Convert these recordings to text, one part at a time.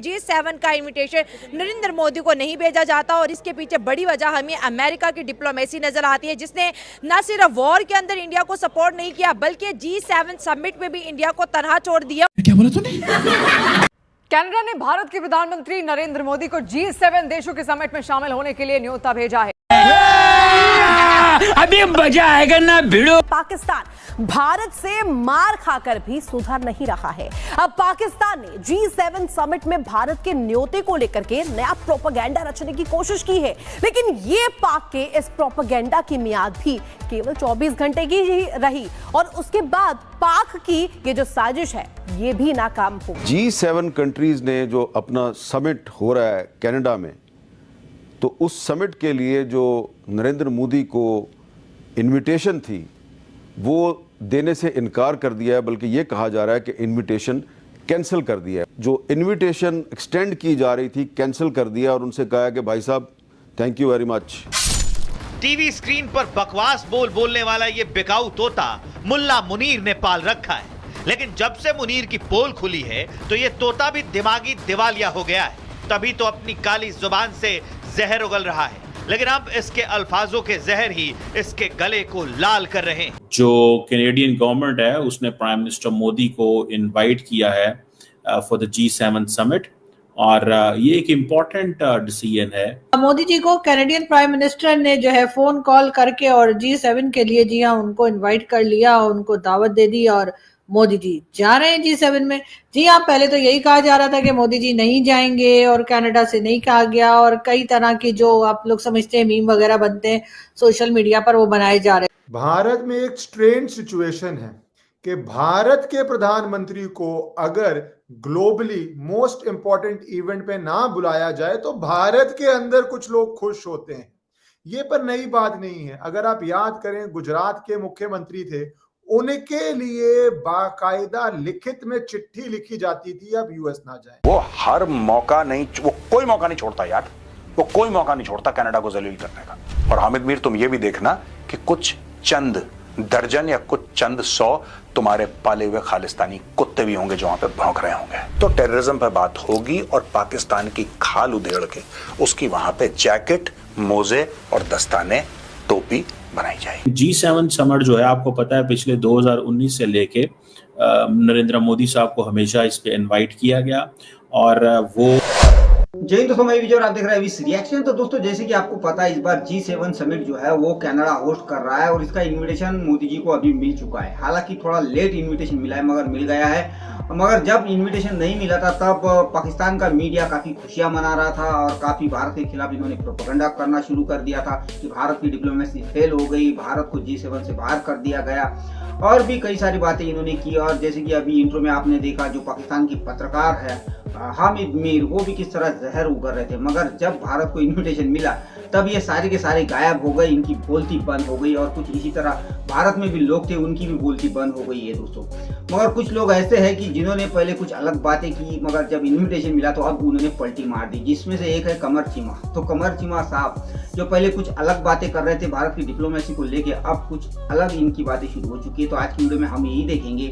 G7 का invitation Narendra Modi को नहीं भेजा जाता। और इसके पीछे बड़ी वजह हमें अमेरिका की डिप्लोमेसी नजर आती है, जिसने न सिर्फ वॉर के अंदर इंडिया को सपोर्ट नहीं किया बल्कि G7 समिट में भी इंडिया को तनहा छोड़ दिया। क्या बोला तूने? कनाडा ने भारत के प्रधानमंत्री नरेंद्र मोदी को G7 देशों के समिट में शामिल होने के लिए न्योता भेजा है। अभी मजा आएगा ना भिड़ो। पाकिस्तान भारत से मार खाकर भी सुधर नहीं रहा है। अब पाकिस्तान ने G7 समिट में भारत के न्योते को लेकर के नया प्रोपेगेंडा रचने की कोशिश की है, लेकिन ये पाक के इस प्रोपेगेंडा की मियाद भी केवल 24 घंटे की ही रही और उसके बाद पाक की ये जो साजिश है ये भी नाकाम हो। G7 कंट्रीज ने जो अपना समिट हो रहा है कनाडा में, तो उस समिट के लिए जो नरेंद्र मोदी को इनविटेशन थी वो देने से इनकार कर दिया है, बल्कि ये कहा जा रहा है कि इनविटेशन कैंसिल कर दिया है। जो इनविटेशन एक्सटेंड की जा रही थी कैंसिल कर दिया और उनसे कहा है कि भाई साहब thank you very much. TV screen पर बकवास बोलने वाला ये बिकाऊ तोता मुल्ला मुनीर ने पाल रखा है, लेकिन जब से मुनीर की पोल खुली है तो ये तोता भी दिमागी दिवालिया हो गया है। तभी तो अपनी काली जुबान से जहर उगल रहा है, लेकिन अब इसके अल्फाजों के जहर ही इसके गले को लाल कर रहे हैं। जो कैनेडियन गवर्नमेंट है उसने प्राइम मिनिस्टर मोदी को इनवाइट किया है फॉर द G7 समिट और ये एक इम्पोर्टेंट डिसीजन है। मोदी जी को कैनेडियन प्राइम मिनिस्टर ने जो है फोन कॉल करके और G7 के लिए जी हाँ उनको इनवाइट कर लिया, उनको दावत दे दी और मोदी जी जा रहे हैं G7 में। जी हाँ, पहले तो यही कहा जा रहा था कि मोदी जी नहीं जाएंगे और कनाडा से नहीं कहा गया और कई तरह की जो आप लोग समझते हैं मीम वगैरह बनते हैं सोशल मीडिया पर वो बनाए जा रहे हैं। भारत में एक स्ट्रेंज सिचुएशन है कि भारत के प्रधानमंत्री को अगर ग्लोबली मोस्ट इंपॉर्टेंट इवेंट पे ना बुलाया जाए तो भारत के अंदर कुछ लोग खुश होते हैं। ये पर नई बात नहीं है। अगर आप याद करें गुजरात के मुख्यमंत्री थे, उनके लिए बाकायदा लिखित में चिट्ठी लिखी जाती थी अब यूएस ना जाए। वो हर मौका नहीं, वो कोई मौका नहीं छोड़ता यार, वो कोई मौका नहीं छोड़ता कनाडा को जलील करने का। और हामिद मीर तुम ये भी देखना कि कुछ चंद दर्जन या कुछ चंद 100 तुम्हारे पाले हुए खालिस्तानी कुत्ते भी होंगे जो वहां पे भौंक रहे होंगे। तो टेररिज्म पर बात होगी और पाकिस्तान की खाल उधेड़ के उसकी वहां पे जैकेट, मोजे और दस्ताने, टोपी बनाई जाएगी। G7 समिट जो है आपको पता है पिछले 2019 से लेके नरेंद्र मोदी साहब को हमेशा इस पे इनवाइट किया गया और वो जय हिंद दोस्तों, मैं विजय और आप देख रहे हैं विस रिएक्शन। तो दोस्तों जैसे कि आपको पता है इस बार G7 समिट जो है वो कनाडा होस्ट कर रहा है और इसका इनविटेशन मोदी जी को अभी मिल चुका है। हालांकि थोड़ा लेट इनविटेशन मिला है मगर मिल गया है। मगर जब इनविटेशन नहीं मिला था तब पाकिस्तान का मीडिया काफी खुशियां मना रहा था और काफी भारत के खिलाफ इन्होंने प्रोपेगेंडा करना शुरू कर दिया था कि भारत की डिप्लोमेसी फेल हो गई, भारत को G7 से बाहर कर दिया गया और भी कई सारी बातें इन्होंने की। और जैसे कि अभी इंट्रो में आपने देखा जो पाकिस्तान की पत्रकार है हामिद मीर, वो भी किस तरह जहर उगर रहे थे। मगर जब भारत को इन्विटेशन मिला तब ये सारे के सारे गायब हो गए, इनकी बोलती बंद हो गई। और कुछ इसी तरह भारत में भी लोग थे, उनकी भी बोलती बंद हो गई है दोस्तों। मगर कुछ लोग ऐसे हैं कि जिन्होंने पहले कुछ अलग बातें की मगर जब इन्विटेशन मिला तो अब उन्होंने पलटी मार दी, जिसमें से एक है कमर चीमा। तो कमर चीमा साहब जो पहले कुछ अलग बातें कर रहे थे भारत की डिप्लोमेसी को लेके, अब कुछ अलग इनकी बातें शुरू हो चुकी है। तो आज की वीडियो में हम यही देखेंगे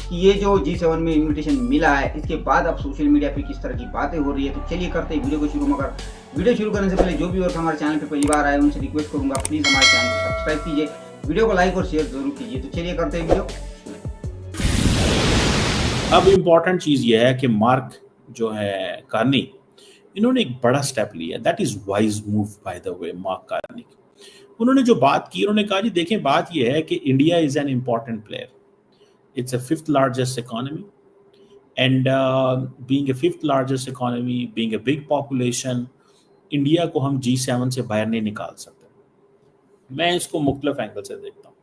कि ये जो G7 में इन्विटेशन मिला है इसके बाद अब सोशल मीडिया पे किस तरह की बातें हो रही है। तो चलिए करते हैं वीडियो को शुरू। मगर वीडियो शुरू करने से पहले जो भी और हमारे चैनल पे पहली बार आए उनसे रिक्वेस्ट करूंगा प्लीज हमारे चैनल को सब्सक्राइब कीजिए, वीडियो को लाइक और शेयर जरूर कीजिए। तो चलिए करते हैं वीडियो। अब इम्पोर्टेंट चीज ये है कि मार्क जो है कार्नी, इन्होंने एक बड़ा स्टेप लिया। That is wise move by the way. Mark Carney उन्होंने जो बात की, उन्होंने कहा जी देखें बात ये है कि India is an important player, it's a fifth largest economy and being a fifth largest economy, being a big population, India को हम G7 से बाहर नहीं निकाल सकते। मैं इसको मुख्तलिफ एंगल से देखता हूँ।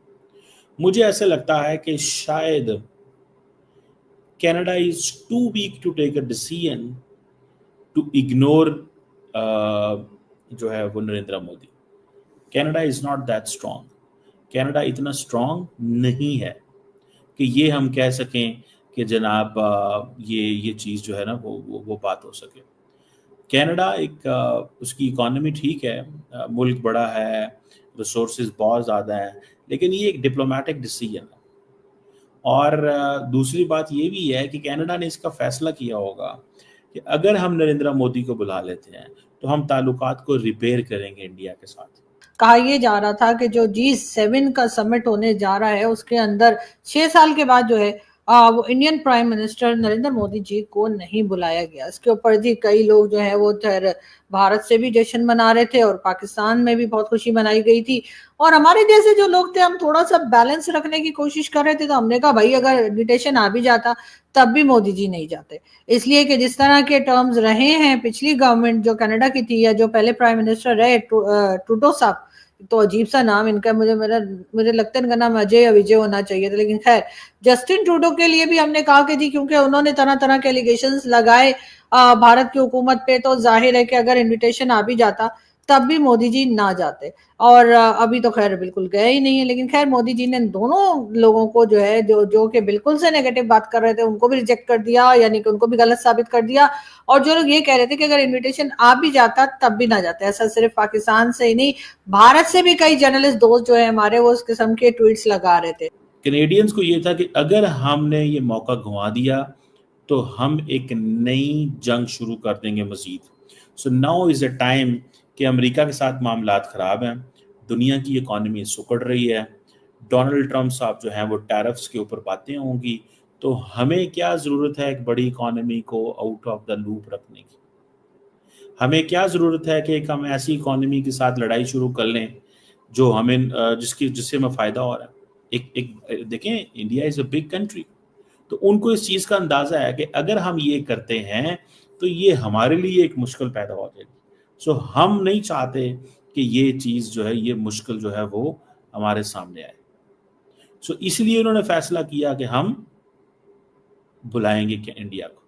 मुझे ऐसे लगता है कि शायद Canada is too weak to take a decision to ignore जो है वो Narendra Modi. Canada is not that strong. Canada इतना स्ट्रॉन्ग नहीं है कि ये हम कह सकें कि जनाब ये चीज़ जो है ना वो बात हो सके। कनाडा एक उसकी इकॉनमी ठीक है, मुल्क बड़ा है, रिसोर्सेज बहुत ज़्यादा हैं, लेकिन ये एक डिप्लोमेटिक डिसीजन है। और दूसरी बात ये भी है कि कनाडा ने इसका फैसला किया होगा कि अगर हम नरेंद्र मोदी को बुला लेते हैं तो हम ताल्लुकात को रिपेयर करेंगे इंडिया के साथ। कहा यह जा रहा था कि जो G7 का समिट होने जा रहा है उसके अंदर 6 साल के बाद जो है वो Indian prime minister Narendra Modi ji को नहीं बुलाया गया। इसके ऊपर जी कई लोग जो है वो भारत से भी जश्न मना रहे थे और पाकिस्तान में भी बहुत खुशी मनाई गई थी, और हमारे जैसे जो लोग थे हम थोड़ा सा बैलेंस रखने की कोशिश कर रहे थे। तो हमने कहा भाई अगर इन्विटेशन आ भी जाता तब भी मोदी जी नहीं जाते, इसलिए कि जिस तरह के टर्म्स रहे हैं पिछली गवर्नमेंट जो कनाडा की थी या जो पहले प्राइम मिनिस्टर रहे ट्रूडो साहब, तो अजीब सा नाम इनका, मुझे लगता है इनका नाम अजय या विजय होना चाहिए था, लेकिन खैर जस्टिन ट्रूडो के लिए भी हमने कहा कि जी क्योंकि उन्होंने तरह तरह के एलिगेशंस लगाए भारत की हुकूमत पे, तो जाहिर है कि अगर इन्विटेशन आ भी जाता तब भी मोदी जी ना जाते, और अभी तो खैर बिल्कुल गए ही नहीं है। लेकिन खैर मोदी जी ने दोनों लोगों को जो है जो कि बिल्कुल से नेगेटिव बात कर रहे थे उनको भी रिजेक्ट कर दिया, यानी कि उनको भी गलत साबित कर दिया, और जो लोग ये कह रहे थे कि अगर इन्विटेशन आ भी जाता तब भी ना जाते। ऐसा सिर्फ पाकिस्तान से ही नहीं, भारत से भी कई जर्नलिस्ट दोस्त जो है हमारे वो इस किस्म के ट्वीट्स लगा रहे थे। कैनेडियंस को ये था कि अगर हमने ये मौका गंवा दिया तो हम एक नई जंग शुरू कर देंगे मजीद। So now is a time कि अमेरिका के साथ मामलात ख़राब हैं, दुनिया की इकॉनमी सुकड़ रही है, डोनाल्ड ट्रंप साहब जो हैं वो टैरिफ्स के ऊपर बातें होंगी, तो हमें क्या ज़रूरत है एक बड़ी इकॉनमी को आउट ऑफ द लूप रखने की? हमें क्या ज़रूरत है कि एक हम ऐसी इकॉनमी के साथ लड़ाई शुरू कर लें जो हमें जिससे हमें फ़ायदा हो रहा है। एक देखें, India is a big country, तो उनको इस चीज़ का अंदाज़ा है कि अगर हम ये करते हैं तो ये हमारे लिए एक मुश्किल पैदा हो जाएगी। सो हम नहीं चाहते कि ये चीज़ जो है, ये मुश्किल जो है वो हमारे सामने आए। सो इसलिए उन्होंने फैसला किया कि हम बुलाएंगे इंडिया को,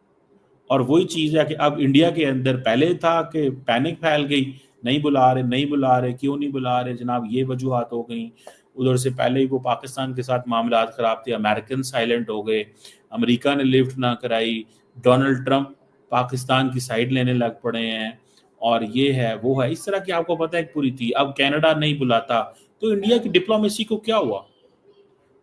और वही चीज़ है कि अब इंडिया के अंदर पहले था कि पैनिक फैल गई, नहीं बुला रहे, क्यों नहीं बुला रहे जनाब, ये वजूहात हो गई। उधर से पहले ही वो पाकिस्तान के साथ मामलात ख़राब थे, अमेरिकन साइलेंट हो गए, अमेरिका ने लिफ्ट ना कराई, डोनाल्ड ट्रंप पाकिस्तान की साइड लेने लग पड़े हैं, और ये है वो है, इस तरह की आपको पता है पूरी थी। अब कनाडा नहीं बुलाता तो इंडिया की डिप्लोमेसी को क्या हुआ?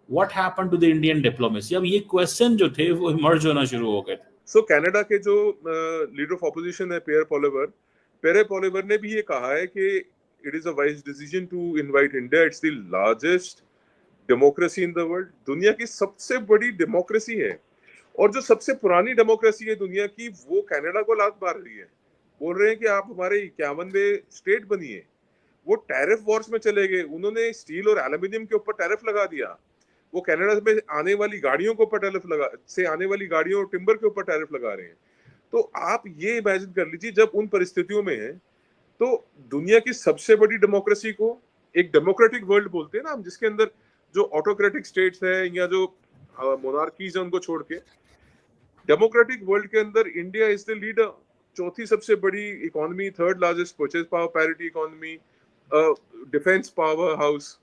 What happened to the Indian diplomacy? अब ये क्वेश्चन जो थे वो इमर्ज होना शुरू हो गए थे। सो कनाडा के जो लीडर ऑफ ऑपोजिशन है पियर पॉलिवर ने भी ये कहा है कि it is a wise decision to invite India. It's the largest democracy in the world, दुनिया की सबसे बड़ी डेमोक्रेसी है, और जो सबसे पुरानी डेमोक्रेसी है दुनिया की वो कनाडा को लात मार रही है। बोल रहे हैं कि आप हमारे 51वें स्टेट बनिए। वो टैरिफ वॉर्स में चले गए, उन्होंने स्टील और एल्यूमिनियम के ऊपर टैरिफ लगा दिया, वो कनाडा में आने वाली गाड़ियों के ऊपर गाड़ियों और टिम्बर के ऊपर टैरिफ लगा रहे हैं। तो आप ये इमेजिन कर लीजिए जब उन परिस्थितियों में है, तो दुनिया की सबसे बड़ी डेमोक्रेसी को, एक डेमोक्रेटिक वर्ल्ड बोलते हैं ना हम, जिसके अंदर जो ऑटोक्रेटिक स्टेट्स है या जो मोनार्कीज है उनको छोड़ के, डेमोक्रेटिक वर्ल्ड के अंदर इंडिया इज द लीडर, चौथी सबसे बड़ी economy, third largest purchase power parity economy, defence power house,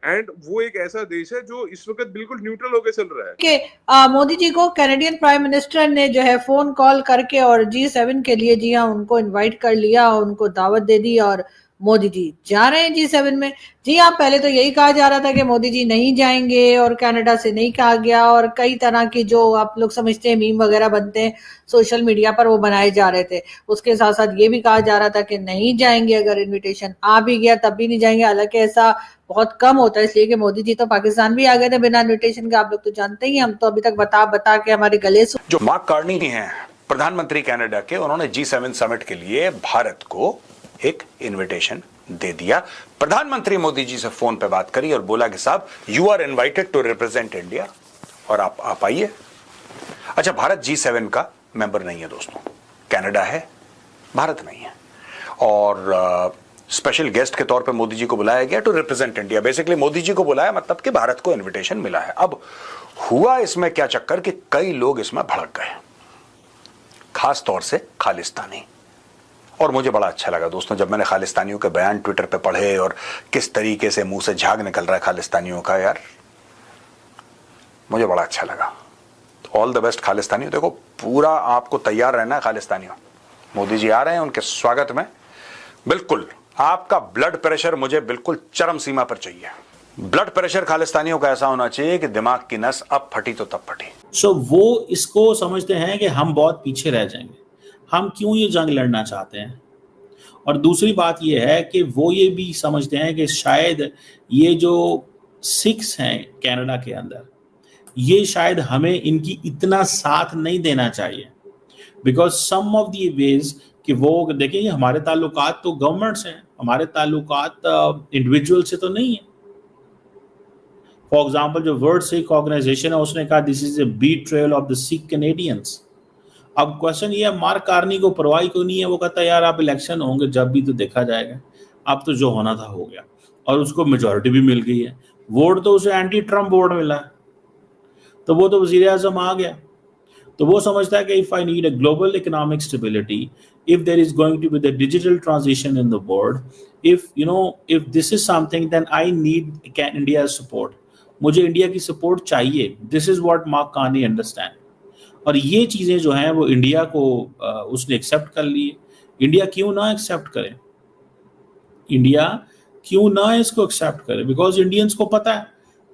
and वो एक ऐसा देश है जो इस वक्त बिल्कुल न्यूट्रल होकर चल रहा है। कि मोदी जी को कैनेडियन प्राइम मिनिस्टर ने जो है फोन कॉल करके और G7 के लिए जी हाँ उनको इनवाइट कर लिया, उनको दावत दे दी, और मोदी जी जा रहे हैं G7 में। जी हाँ, पहले तो यही कहा जा रहा था कि मोदी जी नहीं जाएंगे और कनाडा से नहीं कहा गया, और कई तरह की जो आप लोग समझते हैं मीम वगैरह बनते हैं सोशल मीडिया पर वो बनाए जा रहे थे। उसके साथ साथ ये भी कहा जा रहा था कि नहीं जाएंगे, अगर इन्विटेशन आ भी गया तब भी नहीं जाएंगे। हालांकि ऐसा बहुत कम होता है, इसलिए कि मोदी जी तो पाकिस्तान भी आ गए थे बिना इन्विटेशन के, आप लोग तो जानते ही, हम तो अभी तक बता के हमारे गले जो मार्क कार्नी हैं प्रधानमंत्री कनाडा के, उन्होंने G7 समिट के लिए भारत को एक इनविटेशन दे दिया। प्रधानमंत्री मोदी जी से फोन पे बात करी और बोला कि साहब you are invited to represent India, और आप आइए। अच्छा, भारत G7 का मेंबर नहीं है दोस्तों, कनाडा है, भारत नहीं है, और स्पेशल गेस्ट के तौर पे मोदी जी को बुलाया गया to represent India. Basically Modi ji को बुलाया मतलब कि भारत को इनविटेशन मिला है। अब हुआ इसमें क्या चक्कर कि कई लोग इसमें भड़क गए, खास तौर से खालिस्तानी, और मुझे बड़ा अच्छा लगा दोस्तों जब मैंने खालिस्तानियों के बयान ट्विटर पे पढ़े और किस तरीके से मुंह से झाग निकल रहा है खालिस्तानियों का, यार मुझे बड़ा अच्छा लगा। ऑल द बेस्ट खालिस्तानियों, देखो पूरा आपको तैयार रहना है खालिस्तानियों। मोदी जी आ रहे हैं, उनके स्वागत में बिल्कुल आपका ब्लड प्रेशर मुझे बिल्कुल चरम सीमा पर चाहिए। ब्लड प्रेशर खालिस्तानियों का ऐसा होना चाहिए कि दिमाग की नस अब फटी तो तब फटी। सो वो इसको समझते हैं कि हम बहुत पीछे रह जाएंगे। हम क्यों ये जंग लड़ना चाहते हैं। और दूसरी बात ये है कि वो ये भी समझते हैं कि शायद ये जो सिख्स हैं कनाडा के अंदर, ये शायद हमें इनकी इतना साथ नहीं देना चाहिए, because some of the ways कि वो देखें हमारे ताल्लुकात तो गवर्नमेंट से हैं, हमारे ताल्लुकात इंडिविजुअल से तो नहीं है। फॉर एग्जाम्पल जो वर्ल्ड सिख ऑर्गेनाइजेशन है उसने कहा this is a betrayal of the Sikh Canadians. अब क्वेश्चन ये है मार्क कार्नी को परवाही क्यों नहीं है, वो कहता है यार आप इलेक्शन होंगे जब भी तो देखा जाएगा, अब तो जो होना था हो गया, और उसको मेजॉरिटी भी मिल गई है, वोट तो उसे एंटी ट्रम्प वोट मिला है, तो वो तो वजीर आजम आ गया। तो वो समझता है कि if I need a global economic stability, if there is going to be the digital transition in the world, if this is something, then I need India's support. मुझे इंडिया की सपोर्ट चाहिए। This is what mark Carney understand. और ये चीज़ें जो हैं वो India को उसने एक्सेप्ट कर ली है। इंडिया क्यों ना एक्सेप्ट करे, इंडिया क्यों ना इसको एक्सेप्ट करे, बिकॉज इंडियंस को पता है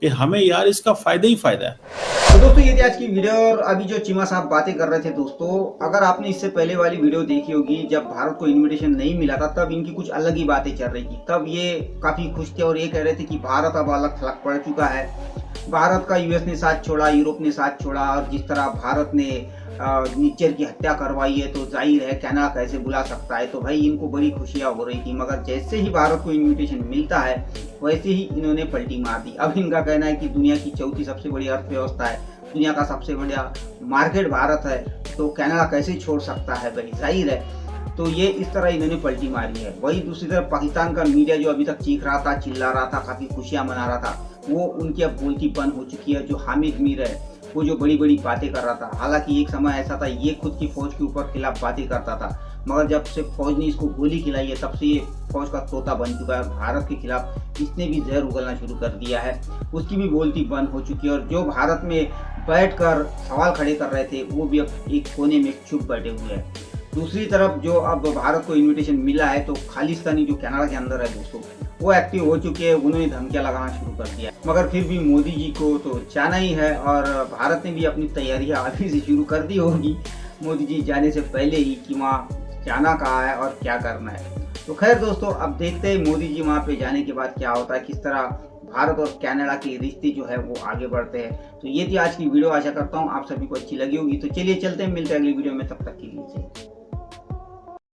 कि हमें यार इसका फायदा ही फायदा है। तो दोस्तों ये थी आज की वीडियो, और अभी जो चीमा साहब बातें कर रहे थे दोस्तों, अगर आपने इससे पहले वाली वीडियो देखी होगी जब भारत को इन्विटेशन नहीं मिला था, तब इनकी कुछ अलग ही बातें चल रही थी। तब ये काफी खुश थे और ये कह रहे थे कि भारत अब अलग थलग पड़ चुका है, भारत का यूएस ने साथ छोड़ा, यूरोप ने साथ छोड़ा, और जिस तरह भारत ने नीचर की हत्या करवाई है तो जाहिर है कनाडा कैसे बुला सकता है। तो भाई इनको बड़ी खुशियां हो रही थी, मगर जैसे ही भारत को इन्विटेशन मिलता है वैसे ही इन्होंने पलटी मार दी। अब इनका कहना है कि दुनिया की चौथी सबसे बड़ी अर्थव्यवस्था है, दुनिया का सबसे बड़ा मार्केट भारत है, तो कनाडा कैसे छोड़ सकता है भाई, जाहिर है। तो ये इस तरह इन्होंने पलटी मारी है। वही दूसरी तरफ पाकिस्तान का मीडिया जो अभी तक चीख रहा था, चिल्ला रहा था, काफी खुशियां मना रहा था, वो उनकी अब बोलती बंद हो चुकी है। जो हामिद मीर है वो जो बड़ी बड़ी बातें कर रहा था, हालांकि एक समय ऐसा था ये खुद की फौज के ऊपर खिलाफ बातें करता था, मगर जब से फौज ने इसको गोली खिलाई है तब से ये फौज का तोता बन चुका है। भारत के खिलाफ इसने भी जहर उगलना शुरू कर दिया है, उसकी भी बोलती बंद हो चुकी है। और जो भारत में बैठकर सवाल खड़े कर रहे थे वो भी अब एक कोने में चुप बैठे हुए हैं। दूसरी तरफ जो अब भारत को इन्विटेशन मिला है तो खालिस्तानी जो कनाडा के अंदर है दोस्तों वो एक्टिव हो चुके हैं, उन्होंने धमकियां लगाना शुरू कर दिया। मगर फिर भी मोदी जी को तो जाना ही है, और भारत ने भी अपनी तैयारियां अभी से शुरू कर दी होगी मोदी जी जाने से पहले ही कि वहाँ जाना कहाँ है और क्या करना है। तो खैर दोस्तों अब देखते हैं मोदी जी वहाँ पे जाने के बाद क्या होता है, किस तरह भारत और कनाडा के रिश्ते जो है वो आगे बढ़ते हैं। तो ये थी आज की वीडियो, आशा करता हूँ आप सभी को अच्छी लगी होगी। तो चलिए चलते हैं, मिलते हैं अगली वीडियो में, तब तक के लिए।